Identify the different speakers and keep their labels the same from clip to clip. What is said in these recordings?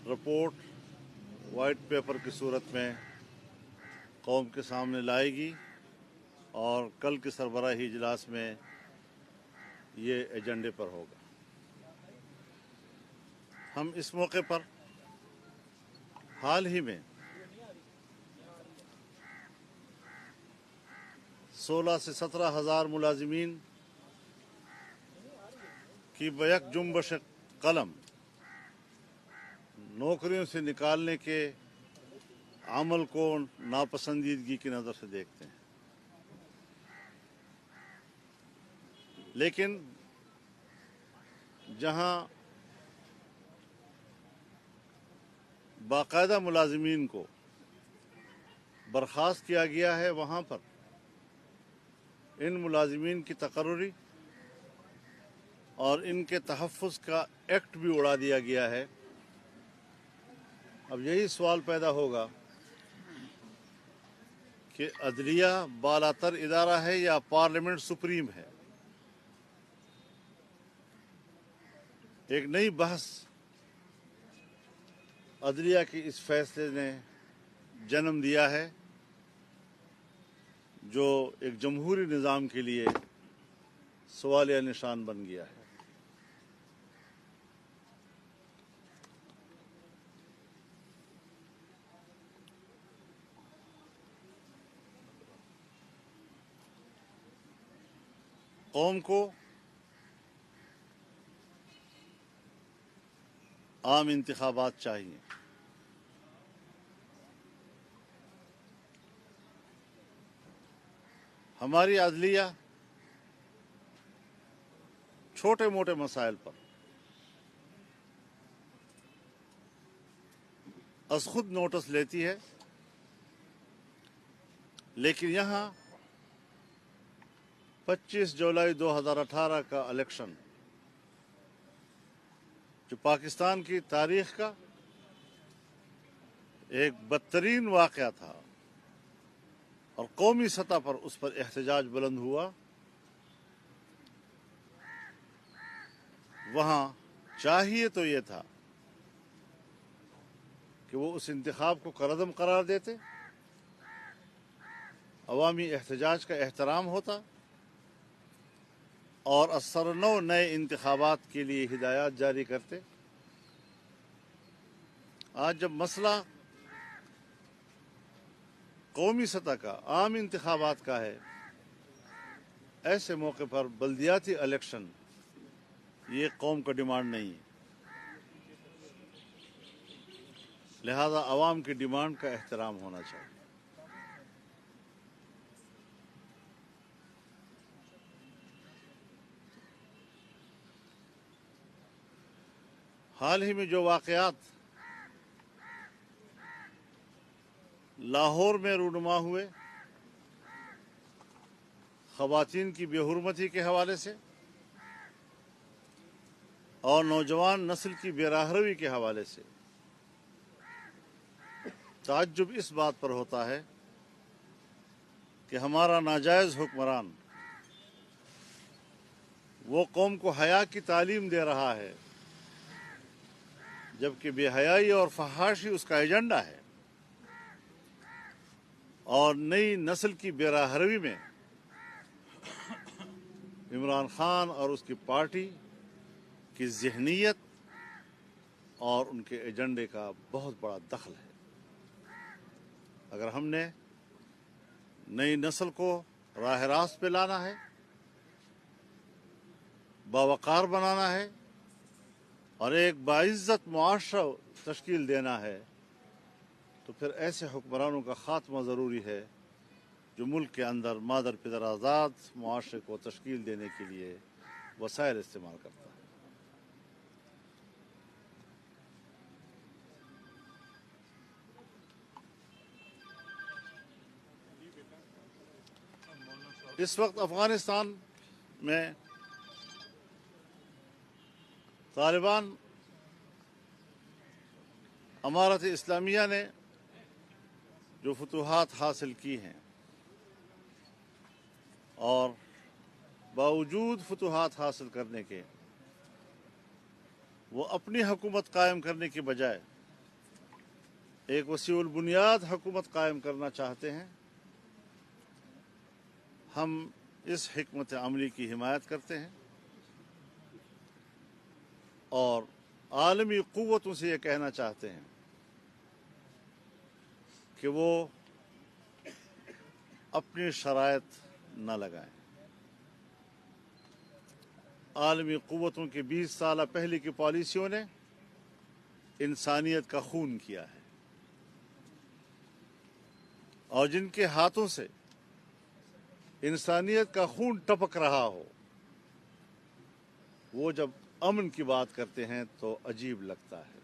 Speaker 1: Report white paper کی صورت میں قوم کے سامنے لائے گی اور کل کے سربراہی اجلاس میں یہ ایجنڈے پر ہوگا۔ ہم اس موقع پر حال ہی میں 16 سے 17 ہزار ملازمین کی بیک جنبش قلم نوکریوں سے نکالنے کے عمل کو ناپسندیدگی کی نظر سے دیکھتے ہیں، لیکن جہاں باقاعدہ ملازمین کو برخاست کیا گیا ہے، وہاں پر ان ملازمین کی تقرری اور ان کے تحفظ کا ایکٹ بھی اڑا دیا گیا ہے۔ اب یہی سوال پیدا ہوگا کہ عدلیہ بالاتر ادارہ ہے یا پارلیمنٹ سپریم ہے؟ ایک نئی بحث عدلیہ کے اس فیصلے نے جنم دیا ہے جو ایک جمہوری نظام کے لیے سوالیہ نشان بن گیا ہے۔ قوم کو عام انتخابات چاہیے۔ ہماری عدلیہ چھوٹے موٹے مسائل پر از خود نوٹس لیتی ہے، لیکن یہاں 25 جولائی 2018 کا الیکشن جو پاکستان کی تاریخ کا ایک بدترین واقعہ تھا اور قومی سطح پر اس پر احتجاج بلند ہوا، وہاں چاہیے تو یہ تھا کہ وہ اس انتخاب کو کالعدم قرار دیتے، عوامی احتجاج کا احترام ہوتا اور ازسرنو نئے انتخابات کے لیے ہدایات جاری کرتے۔ آج جب مسئلہ قومی سطح کا عام انتخابات کا ہے، ایسے موقع پر بلدیاتی الیکشن یہ قوم کا ڈیمانڈ نہیں ہے، لہذا عوام کی ڈیمانڈ کا احترام ہونا چاہیے۔ حال ہی میں جو واقعات لاہور میں رونما ہوئے، خواتین کی بے حرمتی کے حوالے سے اور نوجوان نسل کی بے راہروی کے حوالے سے، تعجب اس بات پر ہوتا ہے کہ ہمارا ناجائز حکمران وہ قوم کو حیا کی تعلیم دے رہا ہے، جبکہ بے حیائی اور فحاشی اس کا ایجنڈا ہے، اور نئی نسل کی بے راہروی میں عمران خان اور اس کی پارٹی کی ذہنیت اور ان کے ایجنڈے کا بہت بڑا دخل ہے۔ اگر ہم نے نئی نسل کو راہ راست پہ لانا ہے، باوقار بنانا ہے اور ایک باعزت معاشرہ تشکیل دینا ہے، تو پھر ایسے حکمرانوں کا خاتمہ ضروری ہے جو ملک کے اندر مادر پدر آزاد معاشرے کو تشکیل دینے کے لیے وسائل استعمال کرتا ہے۔ اس وقت افغانستان میں طالبان امارت اسلامیہ نے جو فتوحات حاصل کی ہیں اور باوجود فتوحات حاصل کرنے کے وہ اپنی حکومت قائم کرنے کے بجائے ایک وسیع البنیاد حکومت قائم کرنا چاہتے ہیں. ہم اس حکمت عملی کی حمایت کرتے ہیں اور عالمی قوتوں سے یہ کہنا چاہتے ہیں کہ وہ اپنی شرائط نہ لگائیں. عالمی قوتوں کی 20 سالہ پہلے کی پالیسیوں نے انسانیت کا خون کیا ہے، اور جن کے ہاتھوں سے انسانیت کا خون ٹپک رہا ہو وہ جب امن کی بات کرتے ہیں تو عجیب لگتا ہے.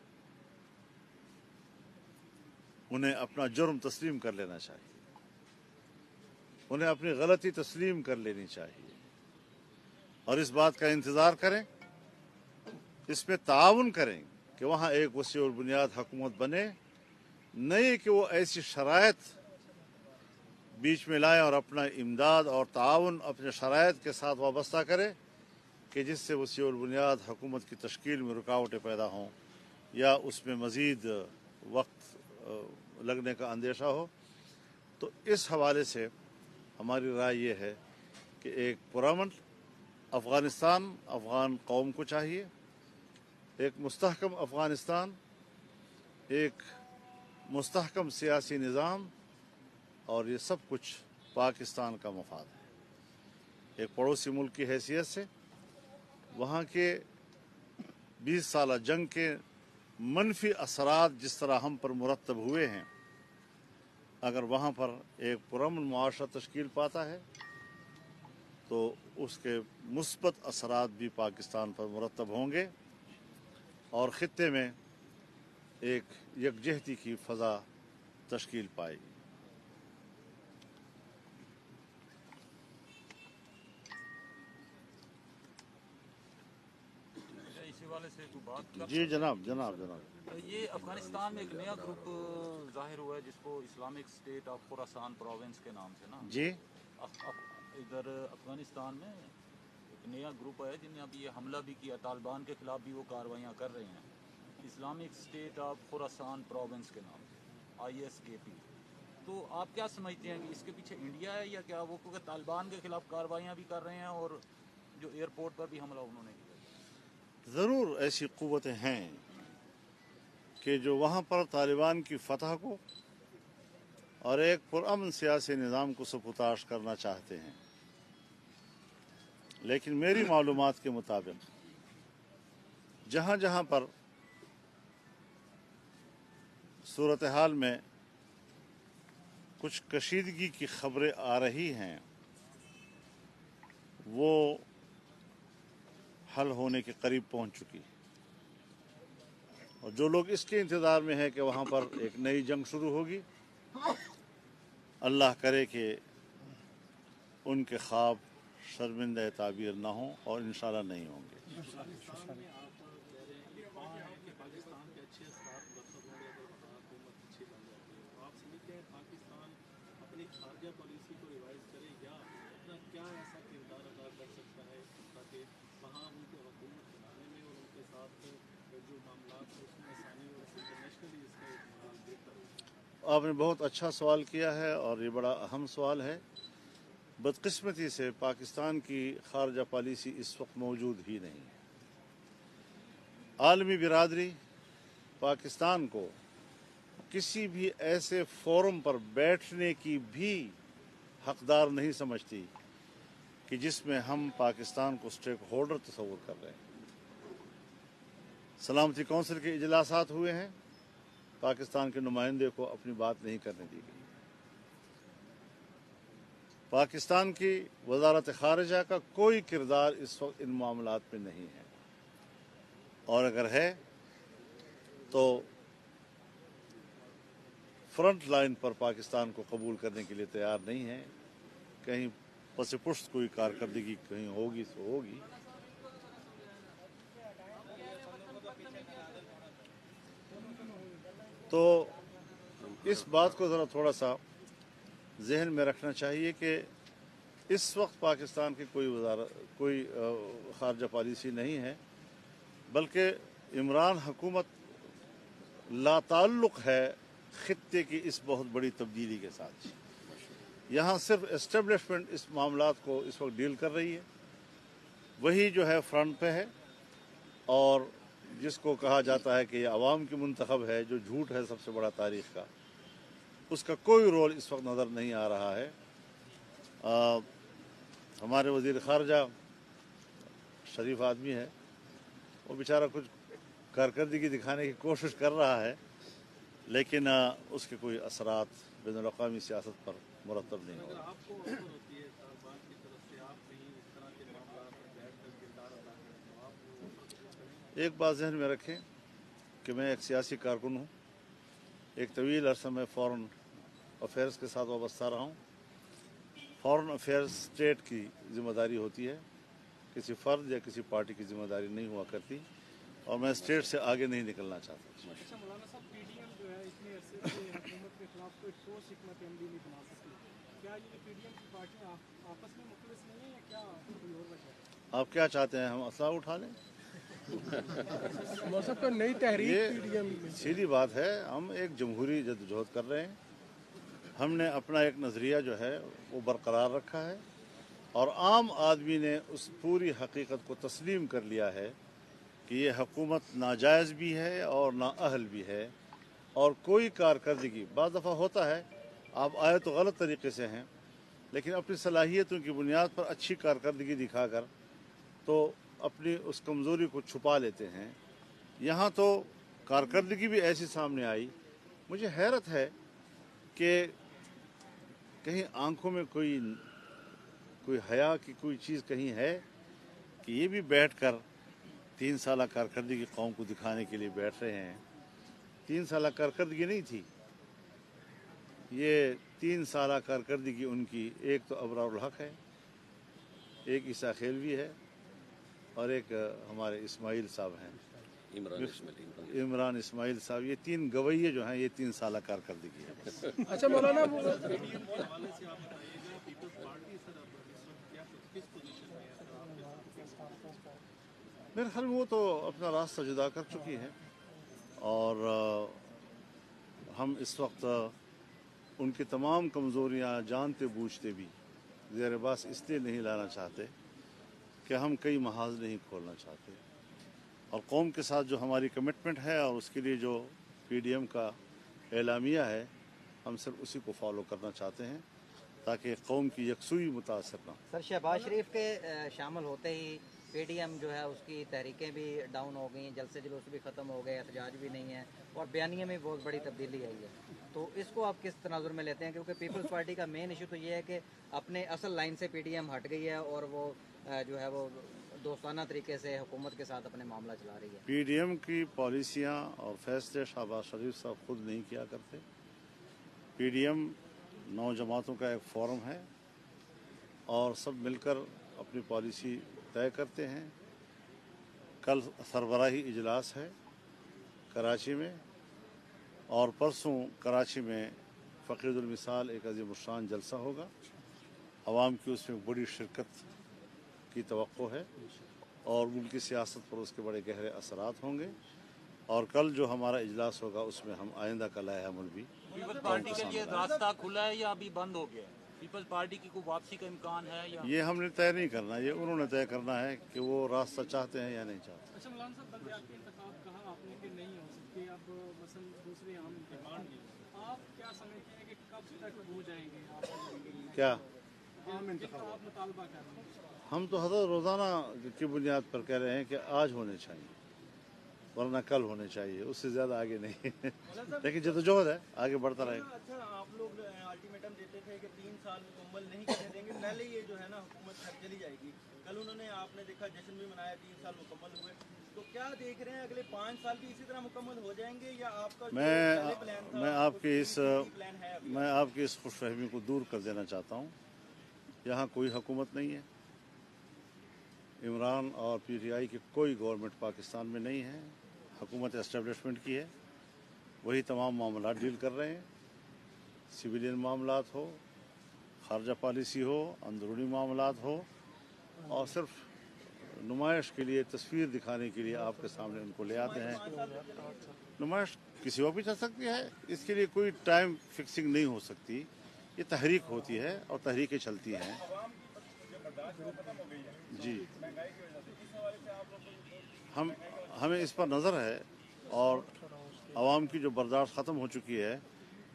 Speaker 1: انہیں اپنا جرم تسلیم کر لینا چاہیے، انہیں اپنی غلطی تسلیم کر لینی چاہیے اور اس بات کا انتظار کریں، اس میں تعاون کریں کہ وہاں ایک وسیع البنیاد حکومت بنے، نہیں کہ وہ ایسی شرائط بیچ میں لائیں اور اپنا امداد اور تعاون اپنے شرائط کے ساتھ وابستہ کرے کہ جس سے وسیع البنیاد حکومت کی تشکیل میں رکاوٹیں پیدا ہوں یا اس میں مزید وقت لگنے کا اندیشہ ہو. تو اس حوالے سے ہماری رائے یہ ہے کہ ایک پرامن افغانستان افغان قوم کو چاہیے، ایک مستحکم افغانستان، ایک مستحکم سیاسی نظام، اور یہ سب کچھ پاکستان کا مفاد ہے. ایک پڑوسی ملک کی حیثیت سے وہاں کے 20 سالہ جنگ کے منفی اثرات جس طرح ہم پر مرتب ہوئے ہیں، اگر وہاں پر ایک پرامن معاشرہ تشکیل پاتا ہے تو اس کے مثبت اثرات بھی پاکستان پر مرتب ہوں گے اور خطے میں ایک یکجہتی کی فضا تشکیل پائے گی.
Speaker 2: اسی والے سے کوئی بات کر
Speaker 1: جی جناب جناب جناب.
Speaker 2: یہ افغانستان میں ایک نیا گروپ ظاہر ہوا ہے جس کو Islamic state of Khorasan province کے نام سے نا
Speaker 1: جی
Speaker 2: ادھر افغانستان میں ایک نیا گروپ ہے جن نے ابھی یہ حملہ بھی کیا، طالبان کے خلاف بھی وہ کارروائیاں کر رہے ہیں، Islamic state of Khorasan province کے نام سے ISKP. تو آپ کیا سمجھتے ہیں کہ اس کے پیچھے انڈیا ہے یا کیا؟ وہ کیونکہ طالبان کے خلاف کارروائیاں بھی کر رہے ہیں اور جو ایئرپورٹ پر بھی حملہ انہوں نے کیا.
Speaker 1: ضرور ایسی قوتیں ہیں کہ جو وہاں پر طالبان کی فتح کو اور ایک پرامن سیاسی نظام کو سپرتاش کرنا چاہتے ہیں، لیکن میری معلومات کے مطابق جہاں جہاں پر صورتحال میں کچھ کشیدگی کی خبریں آ رہی ہیں وہ حل ہونے کے قریب پہنچ چکی، اور جو لوگ اس کے انتظار میں ہیں کہ وہاں پر ایک نئی جنگ شروع ہوگی، اللہ کرے کہ ان کے خواب شرمندہ تعبیر نہ ہوں اور انشاءاللہ نہیں ہوں گے.
Speaker 3: پاکستان کے اچھے اثرات مرتب ہوں گے اگر وہاں حکومت اچھی بن جاتی ہے. تو آپ سمجھتے ہیں پاکستان اپنی خارجہ پالیسی کو ریوائز کرے یا اپنا کیا ایسا کردار ادا کر سکتا ہے تاکہ وہاں ان کو حکومت بنانے میں اور ان کے ساتھ جو معاملات ہیں اس میں آسانی اور انٹرنیشنلی اس کا اعتماد بہتر ہو؟
Speaker 1: آپ نے بہت اچھا سوال کیا ہے اور یہ بڑا اہم سوال ہے. بدقسمتی سے پاکستان کی خارجہ پالیسی اس وقت موجود ہی نہیں ہے. عالمی برادری پاکستان کو کسی بھی ایسے فورم پر بیٹھنے کی بھی حقدار نہیں سمجھتی کہ جس میں ہم پاکستان کو اسٹیک ہولڈر تصور کر رہے ہیں. سلامتی کونسل کے اجلاسات ہوئے ہیں، پاکستان کے نمائندے کو اپنی بات نہیں کرنے دی گئی. پاکستان کی وزارت خارجہ کا کوئی کردار اس وقت ان معاملات میں نہیں ہے، اور اگر ہے تو فرنٹ لائن پر پاکستان کو قبول کرنے کے لیے تیار نہیں ہے. کہیں پس پشت کوئی کارکردگی کہیں ہوگی تو ہوگی. تو اس بات کو ذرا تھوڑا سا ذہن میں رکھنا چاہیے کہ اس وقت پاکستان کی کوئی خارجہ پالیسی نہیں ہے، بلکہ عمران حکومت لا تعلق ہے खित्ते की इस बहुत बड़ी तब्दीली के साथ। यहाँ सिर्फ एस्टेब्लिशमेंट इस मामलात को इस वक्त डील कर रही है, वही जो है फ्रंट पे है, और जिसको कहा जाता है कि ये अवाम की मुंतखब है, जो झूठ है सबसे बड़ा तारीख़ का, उसका कोई रोल इस वक्त नज़र नहीं आ रहा है। हमारे वज़ीर ख़ारजा शरीफ आदमी है, वो बेचारा कुछ कारकर्दगी दिखाने की कोशिश कर रहा है, लेकिन उसके कोई असरात बैनुल-अक़वामी सियासत पर मुरतब नहीं हो
Speaker 3: अगर
Speaker 1: रहा।
Speaker 3: आपको ऑफर होती है तालिबान की तरफ से, आप कहीं इस तरह के मामला पर बैठकर किरदार अदा करें, तो आप वो ऑफर कबूल करेंगे?
Speaker 1: एक बात जहन में रखें कि मैं एक सियासी कारकुन हूँ, एक तवील अरसा में फ़ॉरेन अफेयर्स के साथ वाबस्ता रहा हूँ। फ़ॉरेन अफेयर्स स्टेट की ज़िम्मेदारी होती है, किसी फ़र्द या किसी पार्टी की ज़िम्मेदारी नहीं हुआ करती, और मैं स्टेट से आगे नहीं निकलना चाहता।
Speaker 4: अच्छा मौलाना साहब, पीडीएम जो है इतने अरसे से हुकूमत के खिलाफ कोई ठोस हिकमत अमली नहीं बना सकी, क्या ये पीडीएम की पार्टियां आपस में मुखलिस नहीं है या क्या कोई और वजह है?
Speaker 1: आप क्या चाहते हैं, हम असला उठा लें?
Speaker 4: मौलाना साहब का नई तहरीक
Speaker 1: ये
Speaker 4: पीडीएम
Speaker 1: सीधी बात है, हम एक जमहूरी जद्दोजहद कर रहे हैं। हमने अपना एक नज़रिया जो है वो बरकरार रखा है, और आम आदमी ने उस पूरी हकीकत को तस्लीम कर लिया है कि ये हुकूमत नाजायज़ भी है और नाअहल भी है, और कोई कारकर्दगी, बाज़ दफ़ा होता है आप आए तो गलत तरीके से हैं, लेकिन अपनी सलाहियतों की बुनियाद पर अच्छी कारकर्दगी दिखाकर तो अपनी उस कमज़ोरी को छुपा लेते हैं। यहाँ तो कारकर्दगी भी ऐसी सामने आई, मुझे हैरत है कि कहीं आंखों में कोई हया की कोई चीज़ कहीं है कि ये भी बैठकर 3 साल कारकर्दगी कौम को दिखाने के लिए बैठ रहे हैं। 3 साल कारकर्दगी नहीं थी, ये 3 साल कारकर्दगी उनकी एक तो अबरारुल हक है, एक ईसा खेलवी है, और एक हमारे इस्माइल साहब हैं, इमरान इस्माइल साहब। ये 3 गवैये जो हैं, ये 3 साल कारकर्दगी है।
Speaker 4: अच्छा मौलाना वो
Speaker 3: पीडीएम के हवाले से आप बताइएगा, पीपल्स पार्टी सर अब इस वक्त क्या किस पोजीशन में है सर आपके साथ?
Speaker 1: मेरे ख्याल में वो तो अपना रास्ता जुदा कर चुकी है, और हम इस वक्त उनकी तमाम कमज़ोरियाँ जानते बूझते भी ज़ेर बास इसलिए नहीं लाना चाहते कि हम कई महाज नहीं खोलना चाहते, और कौम के साथ जो हमारी कमिटमेंट है और उसके लिए जो पीडीएम का एलामिया है, हम सिर्फ उसी को फॉलो करना चाहते हैं ताकि कौम की यकसुई मुतासर ना हो।
Speaker 5: सर, शहबाज शरीफ के शामिल होते ही पीडीएम जो है उसकी तहरीकें भी डाउन हो गई, जलसे जुलूस भी ख़त्म हो गए, एहतजाज भी नहीं है, और बयानिए में बहुत बड़ी तब्दीली आई है। तो इसको आप किस तनाजुर में लेते हैं? क्योंकि पीपल्स पार्टी का मेन इशू तो ये है कि अपने असल लाइन से पीडीएम हट गई है, और वो जो है वो दोस्ताना तरीके से हुकूमत के साथ अपने मामला चला रही है।
Speaker 1: पीडीएम की पॉलिसियाँ और फैसले शहबाज शरीफ साहब खुद नहीं किया करते। पीडीएम 9 जमातों का एक फोरम है, और सब मिलकर अपनी पॉलिसी तय करते हैं। कल सरबराही इजलास है कराची में, और परसों कराची में फ़कीरुल मिसाल एक अज़ीमुश्शान जलसा होगा। आवाम की उसमें बड़ी शिरकत की तवक्को है, और मुल्की सियासत पर उसके बड़े गहरे असरात होंगे। और कल जो हमारा इजलास होगा उसमें हम आइंदा का लाया अमल भी
Speaker 2: पीपल्स पार्टी के लिए रास्ता खुला है या अभी बंद हो गया है? पीपल्स पार्टी की कोई वापसी का इम्कान है या?
Speaker 1: ये हमने तय नहीं करना, ये उन्होंने तय करना है कि वो रास्ता चाहते हैं या नहीं चाहते।
Speaker 4: अच्छा मौलाना साहब, बल्दियात के इंतखाब कहा आपने कि नहीं हो सकते, अब मसलन दूसरे आम इंतखाब, आप क्या समझते हैं कि कब तक हो जाएंगे आप
Speaker 1: क्या
Speaker 4: आम इंतखाब आप मुतालबा कर रहे हैं?
Speaker 1: हम तो हज़रत रोज़ाना की बुनियाद पर कह रहे हैं कि आज होने चाहिए, वरना कल होने चाहिए, उससे ज़्यादा आगे नहीं। लेकिन जद्दोजहद है, आगे बढ़ता रहेगा।
Speaker 6: अच्छा, आप लोग अल्टीमेटम देते थे कि 3 साल मुकम्मल नहीं करने देंगे, पहले ये जो है ना हुकूमत घर चली जाएगी। कल उन्होंने, आपने देखा, जश्न भी मनाया, 3 साल मुकम्मल हुए। तो क्या देख रहे हैं अगले 5 साल भी इसी तरह मुकम्मल हो जाएंगे, या आपका जो पहले प्लान था
Speaker 1: मैं
Speaker 6: प्लान है अभी?
Speaker 1: मैं आपकी इस खुशफहमी को दूर कर देना चाहता हूँ। यहाँ कोई हुकूमत नहीं है, इमरान और पीटीआई की कोई गवर्नमेंट पाकिस्तान में नहीं है। हुकूमत एस्टेब्लिशमेंट की है, वही तमाम मामला डील कर रहे हैं, सिविलियन मामलात हो, खारजा पॉलिसी हो, अंदरूनी मामलात हो, और सिर्फ नुमाइश के लिए, तस्वीर दिखाने के लिए आपके सामने उनको ले आते हैं। नुमाइश किसी वक्त भी चल सकती है, इसके लिए कोई टाइम फिक्सिंग नहीं हो सकती। ये तहरीक होती है और तहरीकें चलती हैं। जी, हमें इस पर नज़र है और आवाम की जो बर्दाश्त ख़त्म हो चुकी है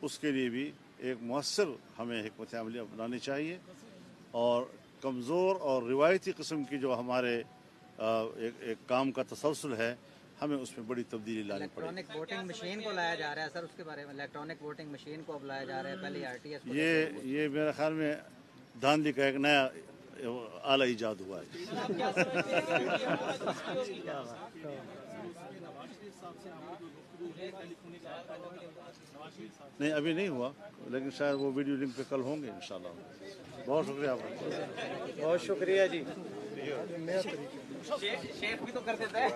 Speaker 1: उसके लिए भी एक मौसर हमें हिकमत अमली अपनानी चाहिए और कमज़ोर और रिवायती किस्म की जो हमारे एक काम का तसलसल है, हमें उसमें बड़ी तब्दीली लानी पड़ेगी।
Speaker 5: इलेक्ट्रॉनिक वोटिंग मशीन को लाया जा रहा है सर, उसके बारे में इलेक्ट्रॉनिक वोटिंग मशीन को अब लाया जा रहा है, पहले आरटीएस को
Speaker 1: ये मेरे ख्याल में धांधली का एक नया आला ईजाद हुआ है। नहीं, अभी नहीं हुआ, लेकिन शायद वो वीडियो लिंक पे कल होंगे इंशाल्लाह। बहुत शुक्रिया आपका।
Speaker 4: बहुत शुक्रिया जी।
Speaker 5: शेख भी तो कर देता है।